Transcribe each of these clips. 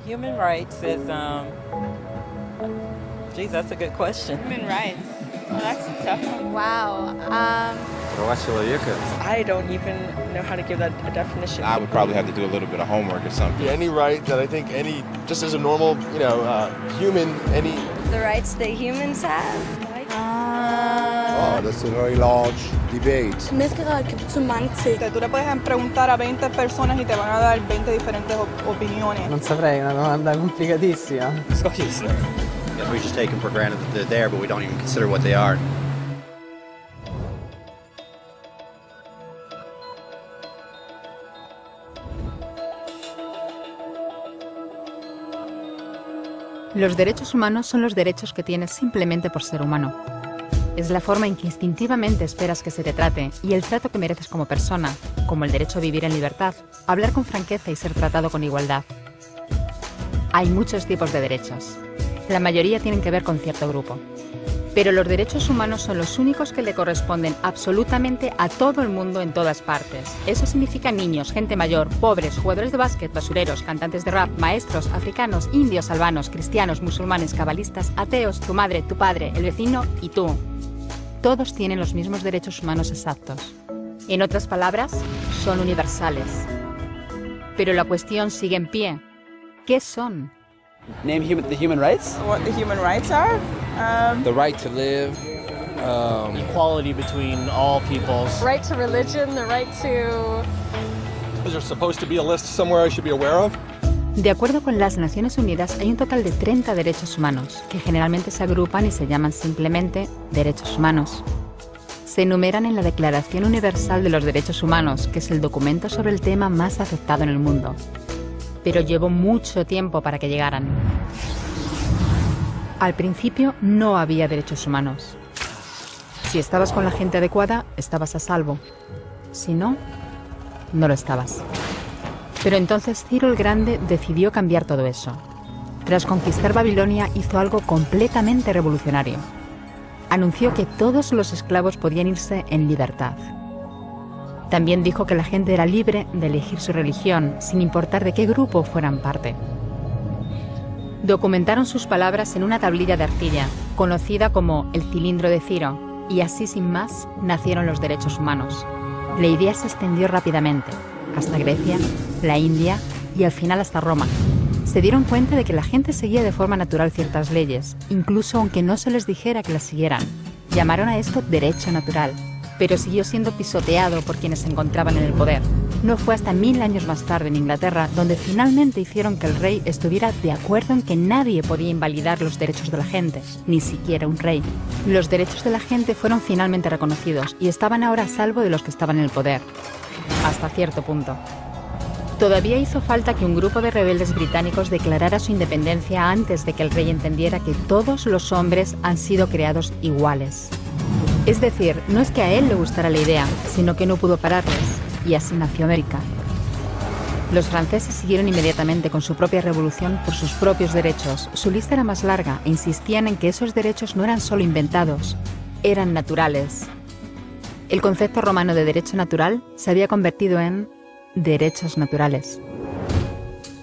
Human rights is, geez, that's a good question. Human rights. Well, that's a tough one. Wow. I don't even know how to give that a definition. I would probably have to do a little bit of homework or something. Any right that I think just as a normal, human, any... The rights that humans have. Oh, that's a very large debate. Tú le puedes preguntar a 20 personas y te van a dar 20 diferentes opiniones. Non saprei, è una domanda complicatissima. We just take them for granted that they're there, but we don't even consider what they are. Los derechos humanos son los derechos que tienes simplemente por ser humano. Es la forma en que instintivamente esperas que se te trate y el trato que mereces como persona, como el derecho a vivir en libertad, hablar con franqueza y ser tratado con igualdad. Hay muchos tipos de derechos. La mayoría tienen que ver con cierto grupo. Pero los derechos humanos son los únicos que le corresponden absolutamente a todo el mundo en todas partes. Eso significa niños, gente mayor, pobres, jugadores de básquet, basureros, cantantes de rap, maestros, africanos, indios, albanos, cristianos, musulmanes, cabalistas, ateos, tu madre, tu padre, el vecino y tú. Todos tienen los mismos derechos humanos exactos. En otras palabras, son universales. Pero la cuestión sigue en pie. ¿Qué son? Name the human rights? What the human rights are? The right to live. Equality between all peoples. Right to religion, the right to... Is there supposed to be a list somewhere I should be aware of? De acuerdo con las Naciones Unidas, hay un total de 30 derechos humanos, que generalmente se agrupan y se llaman simplemente derechos humanos. Se enumeran en la Declaración Universal de los Derechos Humanos, que es el documento sobre el tema más aceptado en el mundo. Pero llevó mucho tiempo para que llegaran. Al principio no había derechos humanos. Si estabas con la gente adecuada, estabas a salvo. Si no, no lo estabas. Pero entonces Ciro el Grande decidió cambiar todo eso. Tras conquistar Babilonia, hizo algo completamente revolucionario. Anunció que todos los esclavos podían irse en libertad. También dijo que la gente era libre de elegir su religión, sin importar de qué grupo fueran parte. Documentaron sus palabras en una tablilla de arcilla, conocida como el cilindro de Ciro, y así sin más nacieron los derechos humanos. La idea se extendió rápidamente, hasta Grecia, la India y al final hasta Roma. Se dieron cuenta de que la gente seguía de forma natural ciertas leyes, incluso aunque no se les dijera que las siguieran. Llamaron a esto derecho natural, pero siguió siendo pisoteado por quienes se encontraban en el poder. No fue hasta 1000 años más tarde en Inglaterra donde finalmente hicieron que el rey estuviera de acuerdo en que nadie podía invalidar los derechos de la gente, ni siquiera un rey. Los derechos de la gente fueron finalmente reconocidos y estaban ahora a salvo de los que estaban en el poder. Hasta cierto punto. Todavía hizo falta que un grupo de rebeldes británicos declarara su independencia antes de que el rey entendiera que todos los hombres han sido creados iguales. Es decir, no es que a él le gustara la idea, sino que no pudo pararles, y así nació América. Los franceses siguieron inmediatamente con su propia revolución por sus propios derechos. Su lista era más larga e insistían en que esos derechos no eran solo inventados, eran naturales. El concepto romano de derecho natural se había convertido en derechos naturales.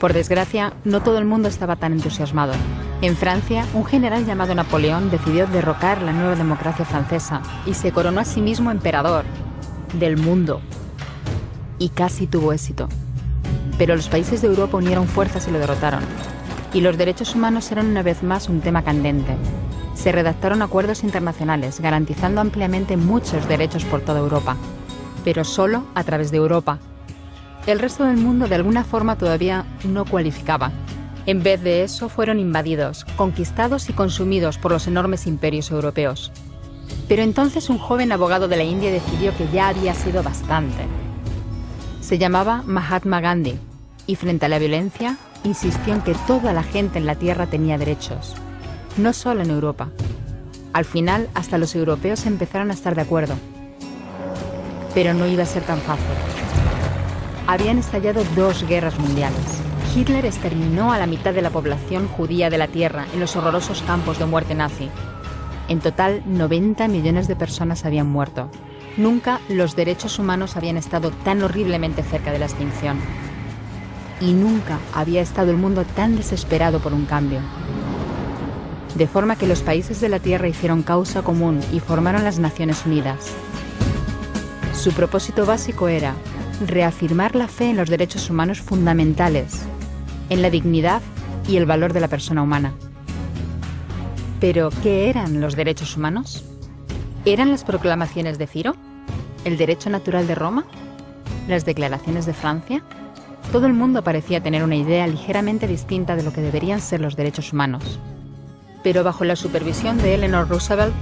Por desgracia, no todo el mundo estaba tan entusiasmado. En Francia, un general llamado Napoleón decidió derrocar la nueva democracia francesa y se coronó a sí mismo emperador del mundo. Y casi tuvo éxito. Pero los países de Europa unieron fuerzas y lo derrotaron. Y los derechos humanos eran una vez más un tema candente. Se redactaron acuerdos internacionales garantizando ampliamente muchos derechos por toda Europa. Pero solo a través de Europa. El resto del mundo de alguna forma todavía no cualificaba. En vez de eso fueron invadidos, conquistados y consumidos por los enormes imperios europeos. Pero entonces un joven abogado de la India decidió que ya había sido bastante. Se llamaba Mahatma Gandhi y frente a la violencia insistió en que toda la gente en la tierra tenía derechos, no solo en Europa. Al final hasta los europeos empezaron a estar de acuerdo. Pero no iba a ser tan fácil. Habían estallado 2 guerras mundiales. Hitler exterminó a la mitad de la población judía de la Tierra en los horrorosos campos de muerte nazi. En total, 90 millones de personas habían muerto. Nunca los derechos humanos habían estado tan horriblemente cerca de la extinción. y nunca había estado el mundo tan desesperado por un cambio. De forma que los países de la Tierra hicieron causa común y formaron las Naciones Unidas. Su propósito básico era reafirmar la fe en los derechos humanos fundamentales, en la dignidad y el valor de la persona humana. ¿Pero qué eran los derechos humanos? ¿Eran las proclamaciones de Ciro? ¿El derecho natural de Roma? ¿Las declaraciones de Francia? Todo el mundo parecía tener una idea ligeramente distinta de lo que deberían ser los derechos humanos. Pero bajo la supervisión de Eleanor Roosevelt,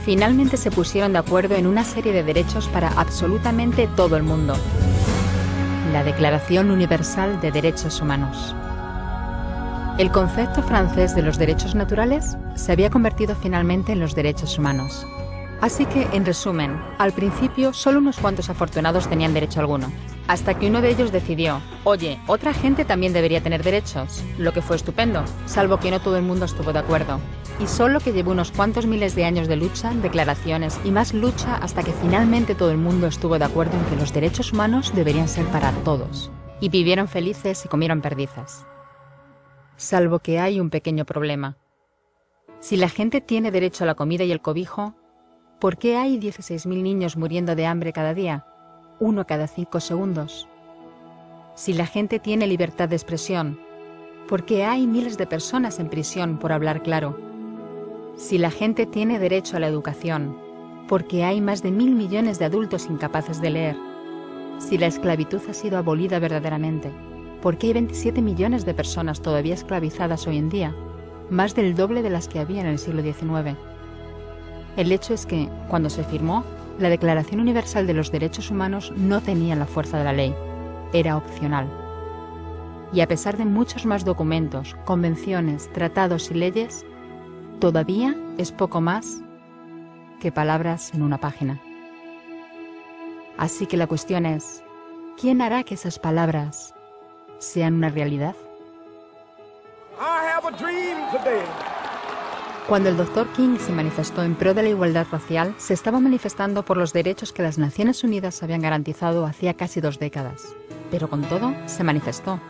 finalmente se pusieron de acuerdo en una serie de derechos para absolutamente todo el mundo. La Declaración Universal de Derechos Humanos. El concepto francés de los derechos naturales se había convertido finalmente en los derechos humanos. Así que, en resumen, al principio solo unos cuantos afortunados tenían derecho alguno, hasta que uno de ellos decidió, oye, otra gente también debería tener derechos, lo que fue estupendo, salvo que no todo el mundo estuvo de acuerdo. Y solo que llevó unos cuantos miles de años de lucha, declaraciones y más lucha hasta que finalmente todo el mundo estuvo de acuerdo en que los derechos humanos deberían ser para todos. Y vivieron felices y comieron perdices. Salvo que hay un pequeño problema. Si la gente tiene derecho a la comida y el cobijo, ¿por qué hay 16.000 niños muriendo de hambre cada día? 1 cada 5 segundos. Si la gente tiene libertad de expresión, ¿por qué hay miles de personas en prisión por hablar claro? Si la gente tiene derecho a la educación, ¿por qué hay más de 1.000 millones de adultos incapaces de leer? Si la esclavitud ha sido abolida verdaderamente, ¿por qué hay 27 millones de personas todavía esclavizadas hoy en día? Más del doble de las que había en el siglo XIX. El hecho es que, cuando se firmó, la Declaración Universal de los Derechos Humanos no tenía la fuerza de la ley. Era opcional. Y a pesar de muchos más documentos, convenciones, tratados y leyes, todavía es poco más que palabras en una página. Así que la cuestión es, ¿quién hará que esas palabras sean una realidad? Cuando el Dr. King se manifestó en pro de la igualdad racial, se estaba manifestando por los derechos que las Naciones Unidas habían garantizado hacía casi 2 décadas. Pero con todo, se manifestó.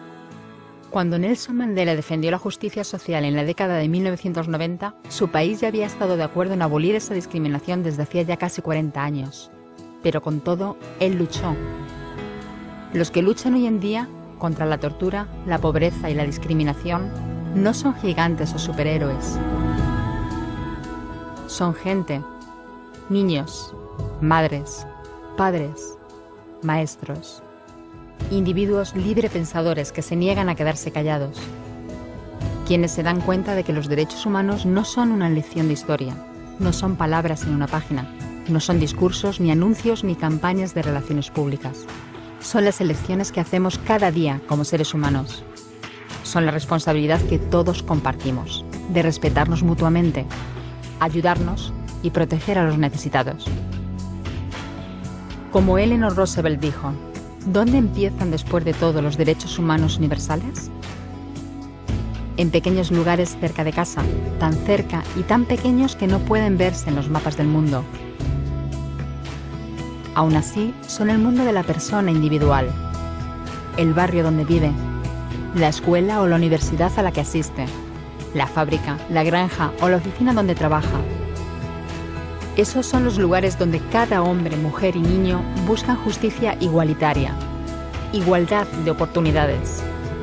Cuando Nelson Mandela defendió la justicia social en la década de 1990, su país ya había estado de acuerdo en abolir esa discriminación desde hacía ya casi 40 años. Pero con todo, él luchó. Los que luchan hoy en día contra la tortura, la pobreza y la discriminación no son gigantes o superhéroes. Son gente, niños, madres, padres, maestros, individuos librepensadores que se niegan a quedarse callados, quienes se dan cuenta de que los derechos humanos no son una lección de historia, no son palabras en una página, no son discursos, ni anuncios, ni campañas de relaciones públicas. Son las elecciones que hacemos cada día como seres humanos. Son la responsabilidad que todos compartimos, de respetarnos mutuamente, ayudarnos y proteger a los necesitados. Como Eleanor Roosevelt dijo, ¿dónde empiezan después de todo los derechos humanos universales? En pequeños lugares cerca de casa, tan cerca y tan pequeños que no pueden verse en los mapas del mundo. Aún así, son el mundo de la persona individual, el barrio donde vive, la escuela o la universidad a la que asiste, la fábrica, la granja o la oficina donde trabaja. Esos son los lugares donde cada hombre, mujer y niño buscan justicia igualitaria, igualdad de oportunidades,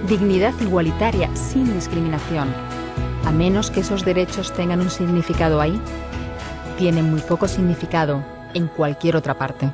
dignidad igualitaria sin discriminación. A menos que esos derechos tengan un significado ahí, tienen muy poco significado en cualquier otra parte.